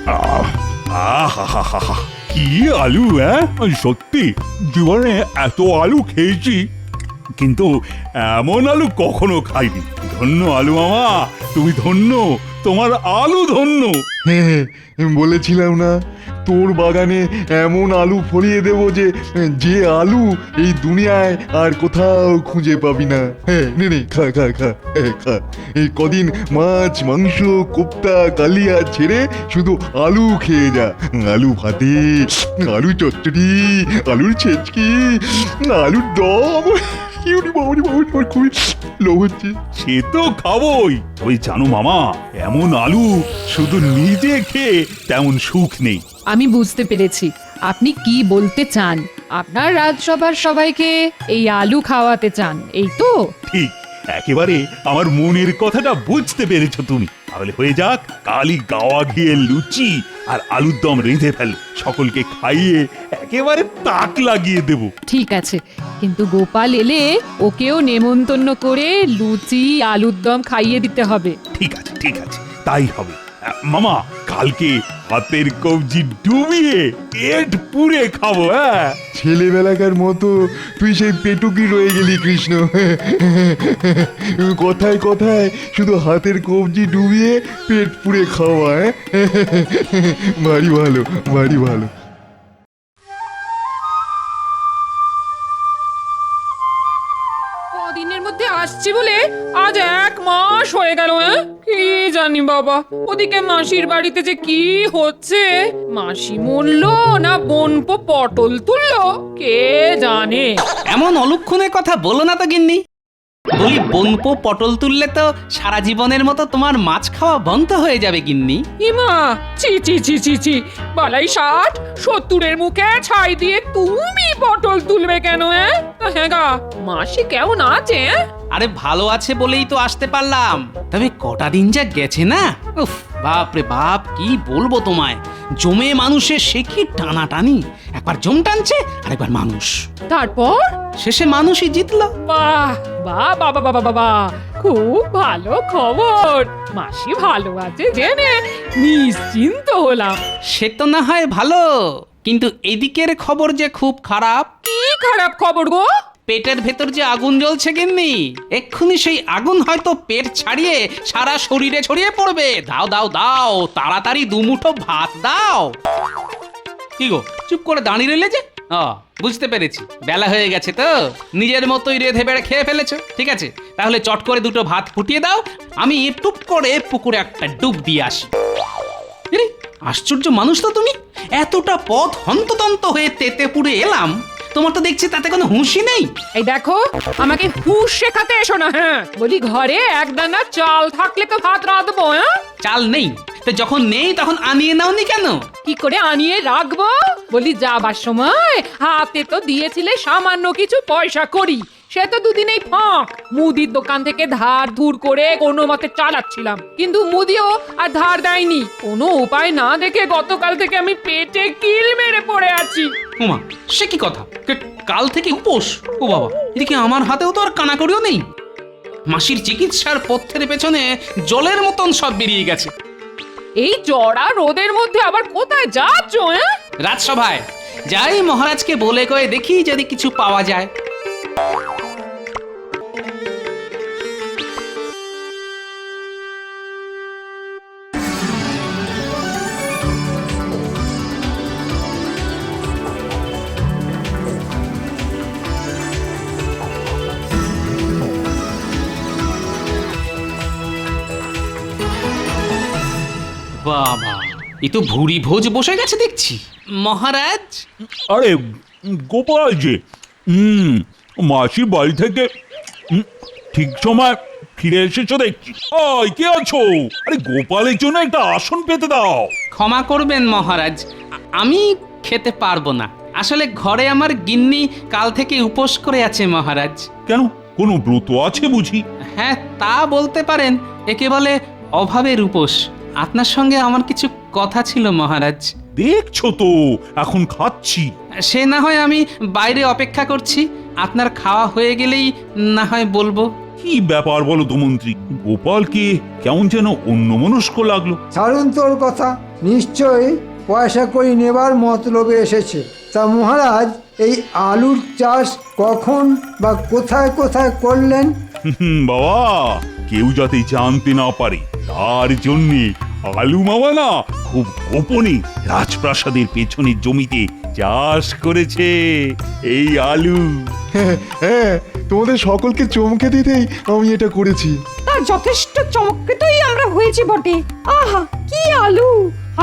আহা, কি আলু! সত্যি জীবনে এত আলু খেয়েছি, কিন্তু এমন আলু কখনো খাইনি। ধন্য আলু মামা, তুমি ধন্য, তোমার আলু ধন্য। হ্যাঁ, বলেছিলাম না তোর বাগানে এমন আলু ফলিয়ে দেব যে যে আলু এই দুনিয়ায় আর কোথাও খুঁজে পাবি না। হ্যাঁ, নে নে, খা খা খা, খা। এই কদিন মাছ মাংস কোপ্তা কালিয়া ছেড়ে শুধু আলু খেয়ে যা। আলু ভাতে, আলু চচ্চড়ি, আলুর ছেচকি, আলুর দম। খুবই লোভ হচ্ছে। সে তো খাবোই, ওই জানো মামা, এমন আলু শুধু নিজে খেয়ে তেমন সুখ নেই। আমি বুঝতে পেরেছি আপনি কি বলতে চান। আপনার রাজসভার সবাইকে এই আলু খাওয়াতে চান, এই তো? ঠিক, একেবারে আমার মনের কথাটা বুঝতে পেরেছো তুমি। তাহলে হয়ে যাক, কালই গাওয়া ঘিয়ে লুচি আর আলুর দম রেঁধে ফেল, সকলকে খাইয়ে একেবারে তাক লাগিয়ে দেব। ঠিক আছে, কিন্তু গোপাল এলে ওকেও নেমন্তন্ন করে লুচি আলুর দম খাইয়ে দিতে হবে। ঠিক আছে, ঠিক আছে, তাই হবে। মামা, কালকে হাতের কবজি ডুবিয়ে পেট পুড়ে খাবো। ছেলেবেলাকার মতো তুই সেই পেটুকি রয়ে গেলি কৃষ্ণ। কথায় কথায় শুধু হাতের কবজি ডুবিয়ে পেট পুড়ে খাওয়া। ভারী ভালো, ভারী ভালো। কদিনের মধ্যে আসছি বলে আজ 1 মাস হয়ে গেল। কি জানি বাবা, ওদিকে মাসির বাড়িতে যে কি হচ্ছে, মাসি মরলো না বোনপো পটল তুললো, কে জানে। এমন অলক্ষণের কথা বলো না তো গিন্নি। বলি বনপো পটল তুললে তো সারা জীবনের মতো তোমার মাছ খাওয়া বন্ধ হয়ে যাবে গিন্নি। ইমা, চি চি চি চি চি, বালাই 60-70-এর মুখে ছাই দিয়ে তুমি পটল তুলবে কেন? হ্যাঁ গা, মাসি কেমন আছে? আরে ভালো আছে বলেই তো আসতে পারলাম। তবে কটা দিন যা গেছে না, উফ বাপ রে বাপ, কি বলবো তোমায়। জমে মানুষের সে কি টানাটানি, একবার জম টানছে আর একবার মানুষ, তারপর শেষে মানুষই জিতলো। বাহ বাহ বাবা বাবা বাবা, খুব ভালো খবর। মাসি ভালো আছে জেনে নিশ্চিন্ত হলাম। সে তো না হয় ভালো, কিন্তু এদিকের খবর যে খুব খারাপ। কি খারাপ খবর গো? পেটের ভেতর যে আগুন জ্বলছে গিন্নি, এক্ষুনি সেই আগুন হয়তো পেট ছাড়িয়ে সারা শরীরে ছড়িয়ে পড়বে। দাও দাও দাও, তাড়াতাড়ি 2 মুঠো ভাত দাও। কি গো, চুপ করে দাঁড়িয়ে রইলে যে? বুঝতে পেরেছি, বেলা হয়ে গেছে তো, নিজের মতোই রেধে বেড়ে খেয়ে ফেলেছো। ঠিক আছে, তাহলে চট করে 2টো ভাত ফুটিয়ে দাও, আমি টুপ করে পুকুরে একটা ডুব দিয়ে আসি। আশ্চর্য মানুষ তো তুমি, এতটা পথ হন্তদন্ত হয়ে তেতে পুড়ে এলাম, তোমার তো দেখছি তাতে কোনো হুঁশই নেই। এই দেখো, আমাকে হুঁশ শেখাতে এসো না। বলি ঘরে 1 দানা চাল থাকলে তো ভাত রাঁধবো। চাল নেই তো যখন নেই তখন আনিয়ে নাওনি কেন? কি করে আনিয়ে রাখবো? বলি যাবার সময় হাতে তো দিয়েছিলে সামান্য কিছু পয়সা করি, সে তো 2 দিনেই ফাঁক। মুদির দোকান থেকে ধার ধুর করে কোনো মতে চালাচ্ছিলাম, কিন্তু মুদিও আর ধার দেয়নি। কোনো উপায় না দেখে গতকাল থেকে আমি পেটে কিল মেরে পড়ে আছি। ওমা, সে কি কথা? কাল থেকে উপোস? ও বাবা, এদিকে আমার হাতেও তো আর কানাকড়িও নেই। মাসির চিকিৎসার পথ্যের পেছনে জলের মতন সব বেরিয়ে গেছে। এই জড়া রোদের মধ্যে আবার কোথায় যাচ্ছ? রাজসভায় যাই, মহারাজকে বলে কয়ে দেখি যদি কিছু পাওয়া যায়। বাবা, এ তো ভুরি ভোজ বসে গেছে দেখছি। মহারাজ, আরে গোপাল যে, মাসির বাড়ি থেকে ঠিক সময় ফিরে এসেছো দেখছি। কে আছো? আরে গোপালের জন্য একটা আসন পেতে দাও। ক্ষমা করবেন মহারাজ, আমি খেতে পারবো না। আসলে ঘরে আমার গিন্নি কাল থেকে উপোস করে আছে মহারাজ। কেন, কোনো ব্রত আছে বুঝি? হ্যাঁ, তা বলতে পারেন, একে বলে অভাবের উপোস। আপনার সঙ্গে আমার কিছু কথা ছিল মহারাজ। দেখছো তো এখন খাচ্ছি। সে না হয় আমি বাইরে অপেক্ষা করছি, আপনার খাওয়া হয়ে গেলেই না হয় বলবো। কি ব্যাপার বলো তো মন্ত্রী, গোপালকে কেমন যেন অন্যমনস্ক লাগলো। ছাড়ুন তোর কথা, নিশ্চয়ই পয়সা করি নেবার মতলবে এসেছে। তা মহারাজ, এই আলুর চাষ কখন বা কোথায় কোথায় করলেন? বাবা, কেউ যাতে জানতে না পারে তার জন্যে আলু মামা না খুব গোপনে রাজপ্রাসাদের পেছনের জমিতে চাষ করেছে এই আলু। হ্যাঁ, তোমাদের সকলকে চমকে দিতেই আমি এটা করেছি। তার যথেষ্ট চমৎকৃতই আমরা হয়েছি বটে। আহা, কি আলু!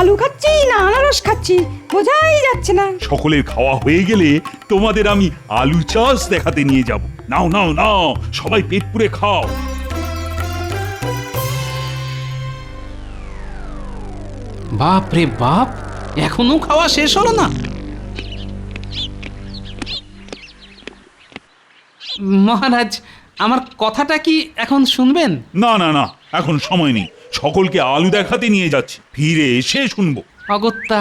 আলু খাচ্ছি না আনারস খাচ্ছি বোঝাই যাচ্ছে না। সকলের খাওয়া হয়ে গেলে তোমাদের আমি আলু চাষ দেখাতে নিয়ে যাব। নাও নাও নাও, সবাই পেট পুরে খাও। বাপ রে বাপ, এখনো খাওয়া শেষ হলো না? মহারাজ, আমার কথাটা কি এখন শুনবেন? না না না, এখন সময় নেই, সকলকে আলু দেখাতে নিয়ে যাচ্ছি, ফিরে এসে শুনবো। অগত্যা।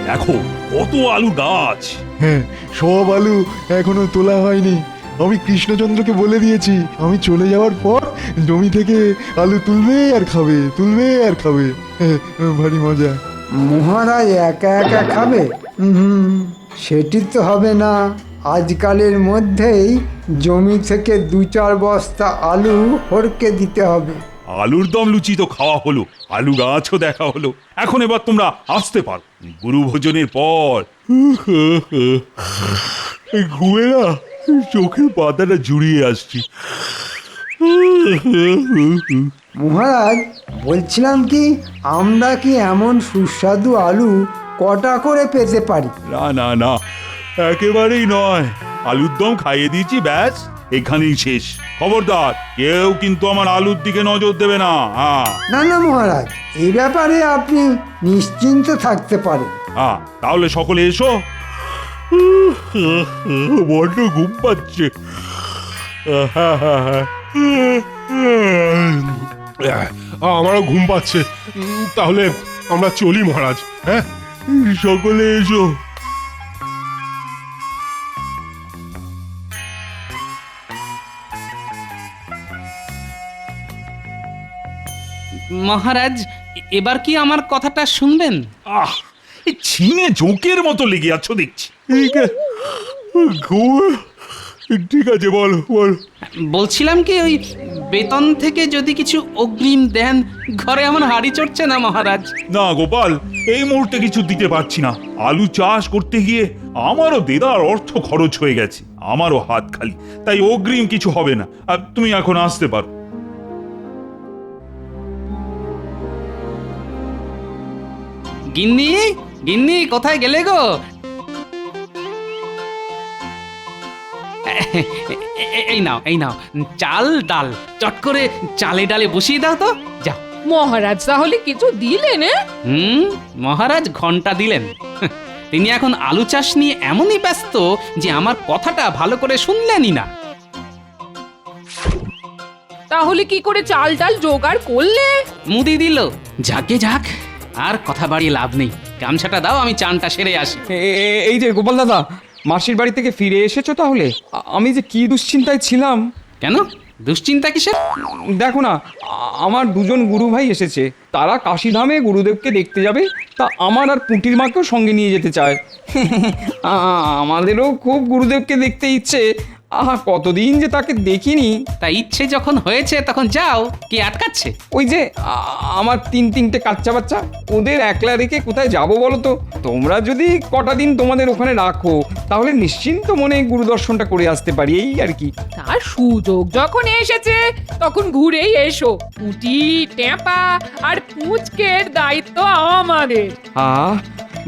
দেখো কত আলু গাছ। হ্যাঁ, সব আলু এখনো তোলা হয়নি। আমি কৃষ্ণচন্দ্রকে বলে দিয়েছি, আমি চলে যাওয়ার পর জমি থেকে আলু তুলবে আর খাবে, তুলবে আর খাবে। ভারী মজা। মহারাজ একা একা খাবে? সেটি তো হবে না। আজকালের মধ্যেই জমি থেকে 2-4 বস্তা আলু হরকে দিতে হবে। আলুর দম লুচি তো খাওয়া হলো, আলু গাছও দেখা হলো, এখন এবার তোমরা আসতে পারো। গুরু ভোজনের পর ঘুরে না চোখের পাতাটা জুড়িয়ে আসছি। মহারাজ, বলছিলাম কি, আমরা কি এমন সুস্বাদু আলু কটা করে পেতে পারি? না না না, একেবারেই নয়। আলুর দম খাইয়ে দিয়েছি, ব্যাস এখানেই শেষ। খবরদার, কেউ কিন্তু আমার আলুর দিকে নজর দেবে না। হ্যাঁ না না মহারাজ, এই ব্যাপারে আপনি নিশ্চিন্ত থাকতে পারেন। হ্যাঁ, তাহলে সকলে এসো। বড্ড ঘুম পাচ্ছে। আমারও ঘুম পাচ্ছে। তাহলে আমরা চলি মহারাজ। হ্যাঁ, সকলে এসো। মহারাজ, এবার কি আমার কথাটা শুনবেন? আহ, এই ছিনে জোকের মতো লেগে আছো দেখছি। ঠিক আছে, বলো বলো। বলছিলাম কি, ওই বেতন থেকে যদি কিছু অগ্রিম দেন, ঘরে আমার হাড়ি চড়ছে না মহারাজ। না গোপাল, এই মুহূর্তে কিছু দিতে পারছি না। আলু চাষ করতে গিয়ে আমারও দেদার অর্থ খরচ হয়ে গেছে, আমারও হাত খালি, তাই অগ্রিম কিছু হবে না। আর তুমি এখন আসতে পারো। গিন্নি, গিন্নি, কোথায় গেলে গো? এই নাও, এই নাও চাল ডাল, চট করে চালে ডালে বসিয়ে দাও তো, যাও। মহারাজ তাহলে কিছু দিলেন? মহারাজ ঘন্টা দিলেন। তিনি এখন আলু চাষ নিয়ে এমনই ব্যস্ত যে আমার কথাটা ভালো করে শুনলেনই না। তাহলে কি করে চাল ডাল জোগাড় করলে? মুদি দিল। যাকে যাক, আর কথা বাড়িয়ে লাভ নেই। গামছাটা দাও, আমি চানটা সেরে আসি। এই যে গোপাল দাদা, মাসির বাড়ি থেকে ফিরে এসেছো তাহলে? আমি যে কি দুশ্চিন্তায় ছিলাম। কেন দুশ্চিন্তা কিসের? দেখো না, আমার দুজন গুরু ভাই এসেছে, তারা কাশীধামে গুরুদেবকে দেখতে যাবে, তা আমার আর পুঁটির মাকেও সঙ্গে নিয়ে যেতে চায়। আমাদেরও খুব গুরুদেবকে দেখতে ইচ্ছে, আহা কতদিন যে তাকে দেখিনি। তা ইচ্ছে যখন হয়েছে তখন যাও, কি আটকাচ্ছে? ওই যে আমার তিনটে বাচ্চা বাচ্চা, ওদের একলা রেখে কোথায় যাব বলো তো? তোমরা যদি কটা দিন তোমাদের ওখানে রাখো, তাহলে নিশ্চিন্ত মনে গুরু দর্শনটা করে আসতে পারি, এই আর কি। তার সুযোগ যখন এসেছে তখন ঘুরেই এসো। পুটি, টেপা আর পুচকের দায়িত্ব আমাদের।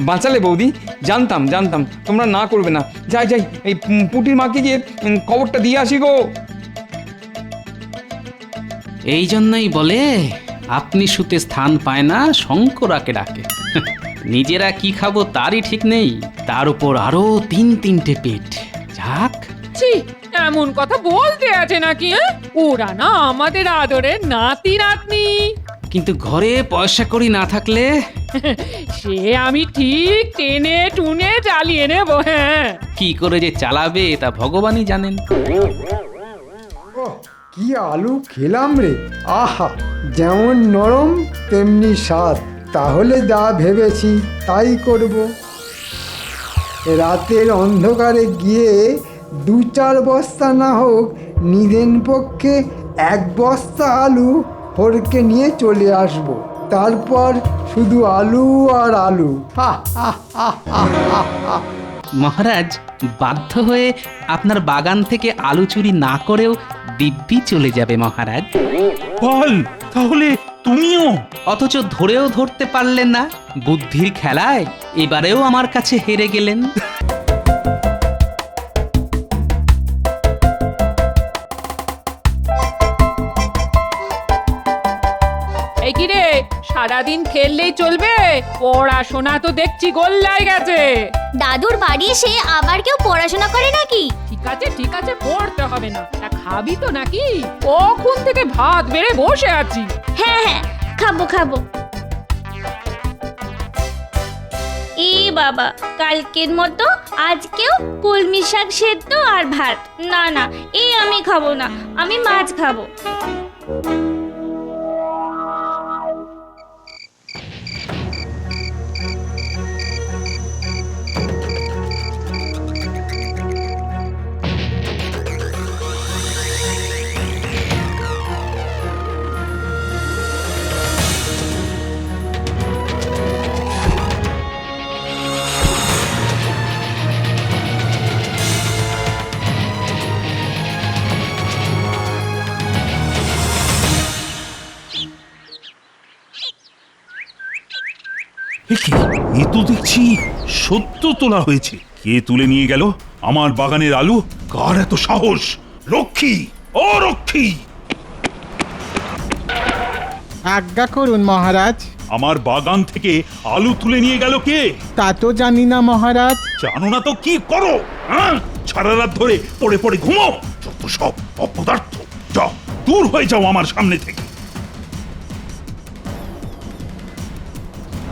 বাঁচালে বৌদি, জানতাম জানতাম তোমরা না করবে না। যাই যাই, এই পুটির মাকে গিয়ে খবরটা দিয়ে আসি গো। এই জন্যই বলে আপনি শুতে স্থান পায় না, শঙ্করাকে ডাকে। নিজেরা কি খাবো তারই ঠিক নেই, তার উপর আরো তিনটে পেট। যাক, ছি, এমন কথা বলতে আছে নাকি? ওরা না আমাদের আদরের নাতি নাতনি। কিন্তু ঘরে পয়সা কড়ি না থাকলে সে আমি ঠিক টেনে টুনে চালিয়ে নেব। হ্যাঁ, কি করে যে চালাবে তা ভগবানই জানেন। ওহ, কি আলু খেলাম রে! আহা, যেমন নরম তেমনি স্বাদ। তাহলে যা ভেবেছি তাই করব। রাতের অন্ধকারে গিয়ে 2-4 বস্তা না হোক, নিদেন পক্ষে 1 বস্তা আলু হরকে নিয়ে চলে আসব। তারপর শুধু আলু আর আলু। হা হা হা হা হা হা। মহারাজ বাধ্য হয়ে আপনার বাগান থেকে আলু চুরি না করেও দিব্যি চলে যাবে মহারাজ। বল, তাহলে তুমিও? অথচ ধরেও ধরতে পারলেন না। বুদ্ধির খেলায় এবারেও আমার কাছে হেরে গেলেন। এই কি রে, সারাদিন খেললেই চলবে? পড়াশোনা তো দেখছি গোল্লায় গেছে। দাদুর বাড়ি এসে আবার কেউ পড়াশোনা করে নাকি? ঠিক আছে, পড়তে হবে না। তা খাবি তো নাকি? কখন থেকে ভাত বেড়ে বসে আছি। হ্যাঁ হ্যাঁ, খাবো খাবো। এ বাবা, কালকের মতো আজকেও কলমি শাক সেদ্ধ আর ভাত। না না, এই আমি খাবো না, আমি মাছ খাবো। এ তো দেখছি সত্য তোলা হয়েছে। কে তুলে নিয়ে গেল আমার বাগানের আলু? কার এত সাহস? রক্ষী, ও রক্ষী! আজ্ঞা করুন মহারাজ। আমার বাগান থেকে আলু তুলে নিয়ে গেল কে? তা তো জানি না মহারাজ। জানো না তো কি করো? হ্যাঁ, সারা রাত ধরে পড়ে পড়ে ঘুমো। যত সব অপদার্থ! যাও, দূর হয়ে যাও আমার সামনে থেকে।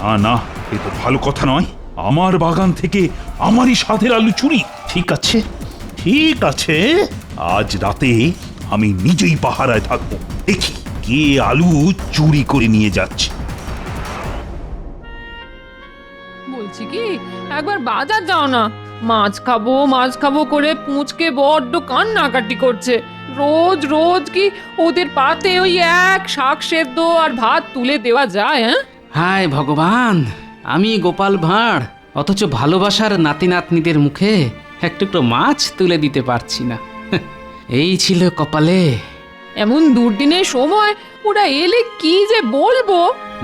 না না, এ তো ভালো কথা নয়। আমার বাগান থেকে আমারই স্বাদের আলু চুরি। ঠিক আছে, ঠিক আছে, আজ রাতে আমি নিজেই পাহারায় থাকবো। দেখি কে আলু চুরি করে নিয়ে যাচ্ছে। বলছি কি, একবার বাজার যাও না। মাছ খাবো করে পুঁচকে বড্ড কান্নাকাটি করছে। রোজ রোজ কি ওদের পাতে ওই এক শাক সেদ্ধ আর ভাত তুলে দেওয়া যায়? হ্যাঁ, হায় ভগবান, আমি গোপাল ভাঁড়, অথচ ভালোবাসার নাতি নাতনিদের মুখে এক টুকরো মাছ তুলে দিতে পারছি না। এই ছিল কপালে। এমন দুর্দিনের সময় ওরা এলে কি যে বলবো।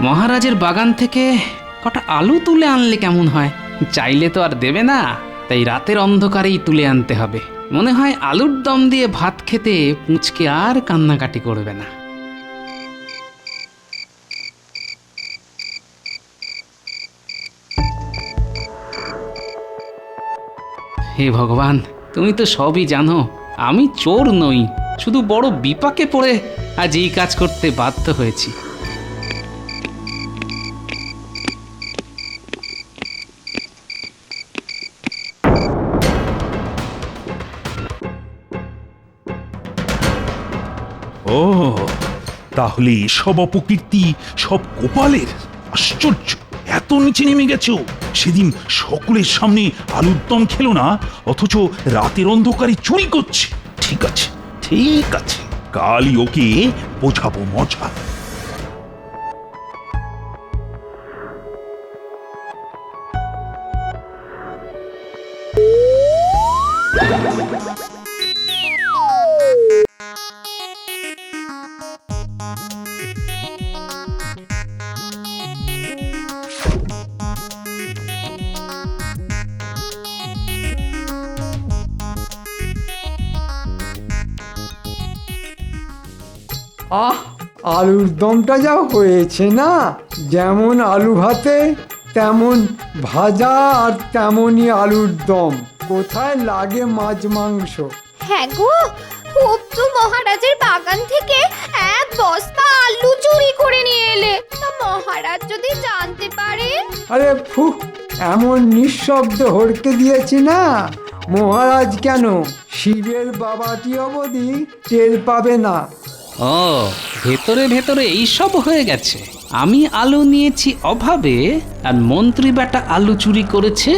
মহারাজের বাগান থেকে কটা আলু তুলে আনলে কেমন হয়? চাইলে তো আর দেবে না, তাই রাতের অন্ধকারেই তুলে আনতে হবে। মনে হয় আলুর দম দিয়ে ভাত খেতে পুঁচকে আর কান্নাকাটি করবে না। হে ভগবান, তুমি তো সবই জানো। আমি চোর নই, শুধু বড় বিপাকে পড়ে আজ এই কাজ করতে বাধ্য হয়েছি। ও, তাহলে এসব অপকীর্তি সব গোপালের? আশ্চর্য, এত নিচে নেমে গেছো। সেদিন সকলের সামনে আলুর দম খেলো না, অথচ রাতের অন্ধকারে চুরি করছে। ঠিক আছে, ঠিক আছে, কালই ওকে বোঝাবো মজা। আহ, আলুর দমটা যা হয়েছে না! যেমন আলু ভাতে তেমন ভাজা আর তেমনই আলুর দম। কোথায় লাগে মাছ মাংস? হ্যাঁ গো, খুব তো মহারাজের বাগান থেকে এক বস্তা আলু চুরি করে নিয়ে এলে, তা মহারাজ যদি জানতে পারেন? আরে ফুক, এমন নিঃশব্দ হড়কে দিয়েছি না, মহারাজ কেন শিবের বাবাটি অবধি টের পাবে না। ও, ভেতরে ভেতরে এইসব হয়ে গেছে। আমি আলু নিয়েছি অভাবে, আর মন্ত্রী বেটা আলু চুরি করেছে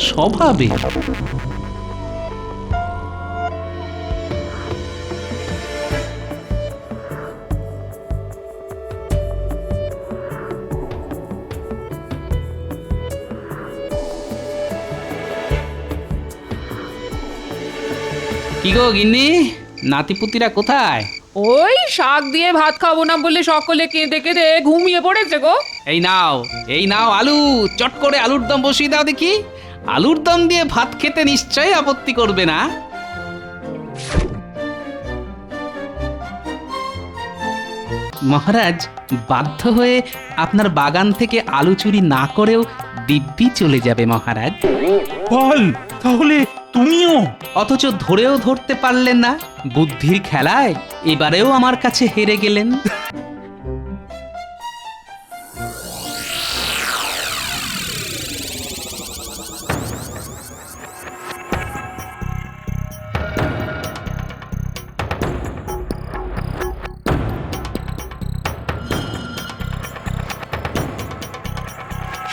স্বভাবে। কি গো গিন্নি, নাতিপুতিরা কোথায়? ওই শাক দিয়ে ভাত খাবো না বলে সকলে কেঁদে কেঁদে ঘুমিয়ে পড়েছে গো। এই নাও আলু, চট করে আলুর দম বসিয়ে দাও দেখি। আলুর দম দিয়ে ভাত খেতে নিশ্চয়ই আপত্তি করবে না। মহারাজ বাধ্য হয়ে আপনার বাগান থেকে আলু চুরি না করেও দিব্যি চলে যাবে মহারাজ। বল, তাহলে তুমিও? অথচ ধরেও ধরতে পারলেন না। বুদ্ধির খেলায় এবারেও আমার কাছে হেরে গেলেন।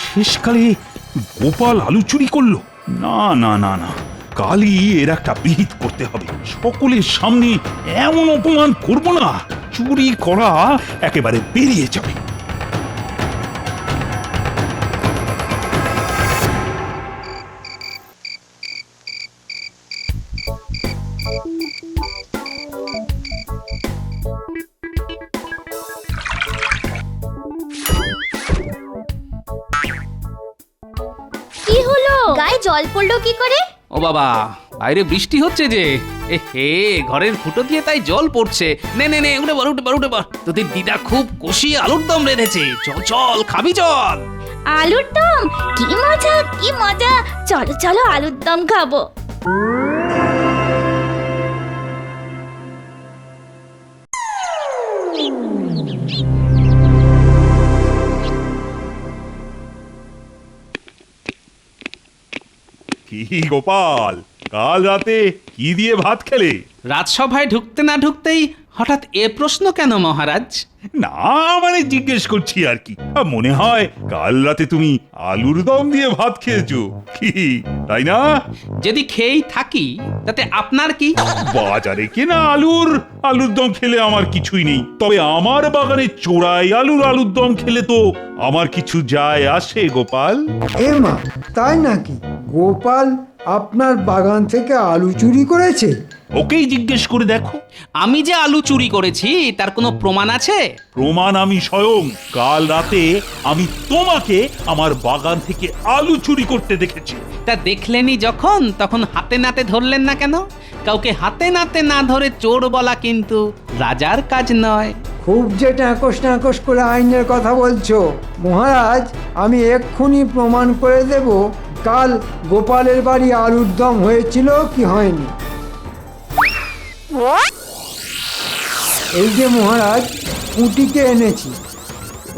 শেষকালে গোপাল আলু চুরি করলো? না না না না, কালই এর একটা বিহিত করতে হবে। সকলের সামনে এমন অপমান করব না, চুরি করা একেবারে বেরিয়ে যাবে। কি হলো? গায়ে জল পড়লো কি করে? ও বাবা, বাইরে বৃষ্টি হচ্ছে যে। এ হে, ঘরের ফুটো দিয়ে তাই জল পড়ছে। নে নে নে, উঠে বল। তোদের দিদা খুব কষিয়ে আলুর দম রেঁধেছে। চল চল, খাবি চল। আলুর দম? কি মজা কি মজা! চলো চলো আলুর দম খাবো। কি গোপাল, কাল রাতে কি দিয়ে ভাত খেলে? রাজসভায় ঢুকতে না ঢুকতেই হঠাৎ এ প্রশ্ন কেন মহারাজ? না মানে জিজ্ঞেস করছি আর কি। মনে হয় কাল রাতে তুমি আলুর দম দিয়ে ভাত খেয়েছো, কি তাই না? যদি খেয়েই থাকি তাতে আপনার কি? বাজারে কেনা আলুর দম খেলে আমার কিছুই নেই, তবে আমার বাগানে চোরাই আলুর দম খেলে তো আমার কিছু যায় আসে গোপাল। এ মা, তাই নাকি? গোপাল আপনার বাগান থেকে আলু চুরি করেছে? ওকেই জিজ্ঞেস করে দেখো। আমি যে আলু চুরি করেছি তার কোনো প্রমাণ আছে? প্রমাণ আমি স্বয়ং। কাল রাতে আমি তোমাকে আমার বাগান থেকে আলু চুরি করতে দেখেছি। তা দেখলেনি যখন, তখন হাতে নাতে ধরলেন না কেন? কাউকে হাতে নাতে না ধরে চোর বলা কিন্তু রাজার কাজ নয়। খুব যে ট্যাঁকস করে আইনের কথা বলছো মহারাজ, আমি এক্ষুনি প্রমাণ করে দেব কাল গোপালের বাড়ি আলুর দম হয়েছিল কি হয়নি। এই যে মহারাজ, পুঁটিকে এনেছি।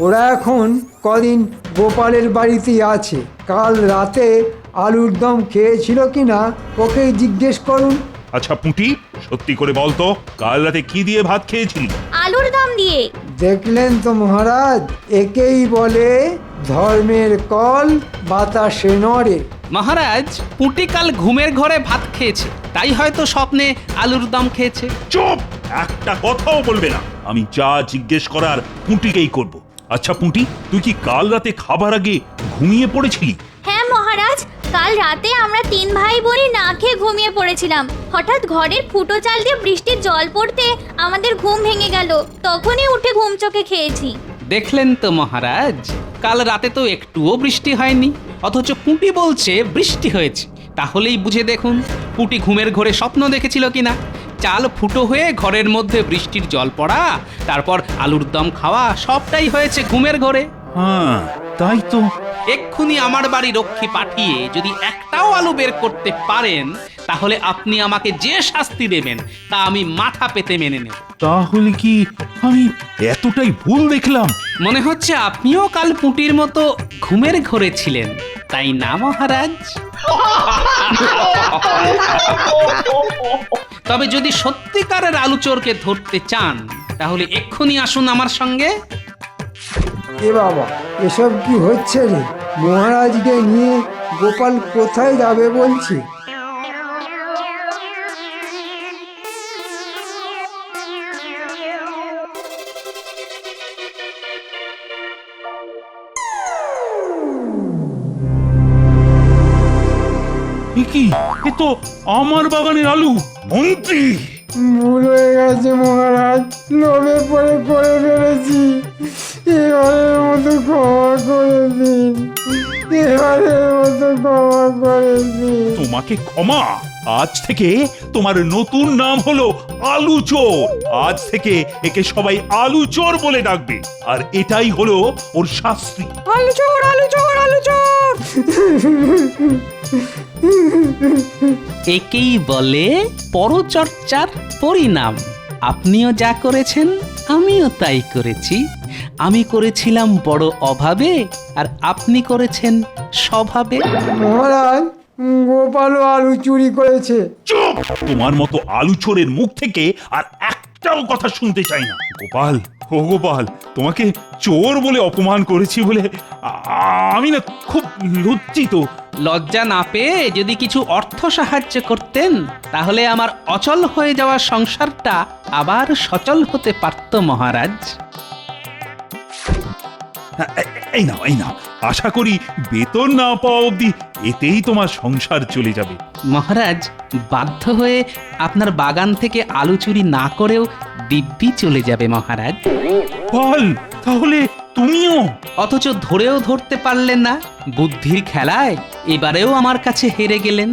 ওরা এখন কদিন গোপালের বাড়িতেই আছে। কাল রাতে আলুর দম খেয়েছিল কিনা ওকেই জিজ্ঞেস করুন। আচ্ছা পুঁটি, সত্যি করে বলতো কাল রাতে কি দিয়ে ভাত খেয়েছিলি? আলুর দম দিয়ে। দেখলেন তো মহারাজ, একেই বলে ধর্মের কল বাতাসে নড়ে। মহারাজ, পুঁটি কাল ঘুমের ঘরে ভাত খেয়েছে, তাই হয়তো স্বপ্নে আলুর দম খেয়েছে। চুপ, একটা কথাও বলবে না। আমি যা জিজ্ঞেস করার পুঁটিকেই করব। আচ্ছা পুঁটি, তুই কি কাল রাতে খাবার আগে ঘুমিয়ে পড়েছিলি? হ্যাঁ মহারাজ, কাল রাতে আমরা 3 ভাই বোনই না খেয়ে ঘুমিয়ে পড়েছিলাম। হঠাৎ ঘরের ফুটো চাল দিয়ে বৃষ্টির জল পড়তে আমাদের ঘুম ভেঙে গেল, তখনই উঠে ঘুম চোখে খেয়েছি। দেখলেন তো মহারাজ, কাল রাতে তো একটুও বৃষ্টি হয়নি, অথচ পুঁটি বলছে বৃষ্টি হয়েছে। তাহলেই বুঝে দেখুন পুঁটি ঘুমের ঘরে স্বপ্ন দেখেছিল কিনা। চাল ফুটো হয়ে ঘরের মধ্যে বৃষ্টির জল পড়া, তারপর আলুর দম খাওয়া, সবটাই হয়েছে ঘুমের ঘরে। হ্যাঁ তাই তো। এক্ষুনি আমার বাড়ি রক্ষী পাঠিয়ে যদি একটাও আলু বের করতে পারেন তাহলে আপনি আমাকে যে শাস্তি দেবেন তা আমি মাথা পেতে মেনে নেব। তাহলে কি আমি এতটাই ভুল দেখলাম? মনে হচ্ছে আপনিও কাল পুঁটির মতো ঘুমের ঘোরে ছিলেন, তাই না মহারাজ? তবে যদি সত্যিকারের আলু চোরকে ধরতে চান তাহলে এক্ষুনি আসুন আমার সঙ্গে। এ বাবা, এসব কি হচ্ছে রে? মহারাজকে নিয়ে গোপাল কোথায় যাবে বলছে? এ কি? এ তো আমার বাগানের আলু। মন্ত্রী, ভুল হয়ে গেছে মহারাজ, লোভে পড়ে করে ফেলেছি। এবারের মতো ক্ষমা করে দিন, এবারের মতো ক্ষমা করে দিন। তোমাকে ক্ষমা? আজ থেকে তোমার নতুন নাম হলো আলু চোর। আজ থেকে একে সবাই আলু চোর বলে ডাকবে, আর এটাই হলো ওর শাস্তি। আলু চোর, আলু চোর, আলু চোর। একেই বলে পরচর্চার পরিণাম। আপনিও যা করেছেন আমিও তাই করেছি। আমি করেছিলাম বড় অভাবে আর আপনি করেছেন স্বভাবে। মহারাজ, গোপালও আলু চুরি করেছে। চুপ! তোমার মতো আলু চোরের মুখ থেকে আর একটাও কথা শুনতে চাই না। গোপাল, ও গোপাল, তোমাকে চোর বলে অপমান করেছি বলে আমি না খুব লজ্জিত। লজ্জা না পেয়ে যদি কিছু অর্থ সাহায্য করতেন তাহলে আমার অচল হয়ে যাওয়া সংসারটা আবার সচল হতে পারত মহারাজ। এই নাও, এই নাও। আশা করি বেতন না পাওয়া অবধি এতেই তোমার সংসার চলে যাবে। মহারাজ, বাধ্য হয়ে আপনার বাগান থেকে আলু চুরি না করেও দিব্যি চলে যাবে মহারাজ। বল, তাহলে তুমিও? অথচ ধরেও ধরতে পারলেন না। বুদ্ধির খেলায় এবারেও আমার কাছে হেরে গেলেন।